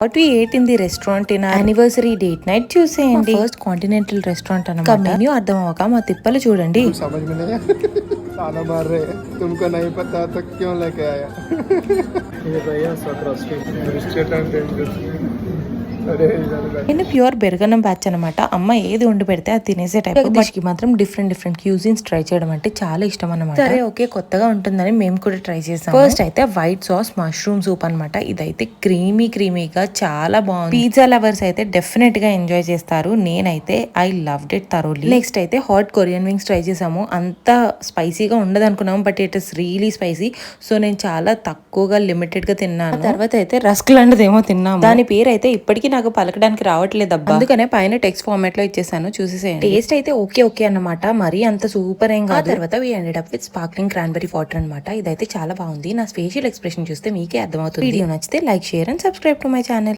What we ate in the restaurant in our anniversary date night చూసేయండి. First continental restaurant అన్నమాట. Menu అర్థం అవ్వక మా తిప్పలు చూడండి. समझ में नहीं आया ताना मार रहे हैं तुमको नहीं पता तो क्यों लेके आया ये भैया నేను ప్యూర్ బెరగనం బ్యాచ్ అనమాట. అమ్మ ఏది వండి పెడితే అది తినేసే టైప్. డిష్కి మాత్రం డిఫరెంట్ క్యూజిన్స్ ట్రై చేయడం అంటే చాలా ఇష్టం అనమాట. సరే ఓకే, కొత్తగా ఉంటుందని మేము కూడా ట్రై చేసాం. ఫస్ట్ అయితే వైట్ సాస్ మష్రూమ్ సూప్ అనమాట. ఇదైతే క్రీమీగా చాలా బాగుంది. పిజ్జా లవర్స్ అయితే డెఫినెట్ గా ఎంజాయ్ చేస్తారు. నేనైతే I loved it thoroughly. Next అయితే హాట్ కొరియన్ వింగ్స్ ట్రై చేసాము. అంత స్పైసీగా ఉండదు అనుకున్నాము, but it is really spicy. So నేను చాలా తక్కువగా లిమిటెడ్ గా తిన్నాను. తర్వాత అయితే రస్క్ లాంటిదేమో తిన్నాము. దాని పేరు అయితే ఇప్పటికీ నాకు పలకడానికి రావట్లేదు అబ్బా, అందుకనే పైన టెక్స్ట్ ఫార్మాట్ లో ఇచ్చేసాను, చూసేసేయండి. టేస్ట్ అయితే ఓకే అన్నమాట, మరీ అంత సూపర్ ఏం కాదు. తర్వాత we ended up with sparkling cranberry water అనమాట. ఇదైతే చాలా బాగుంది. నా ఫేషియల్ ఎక్స్ప్రెషన్ చూస్తే మీకే అర్థమవుతుంది. వీడియో నచ్చితే like, share and subscribe to my channel.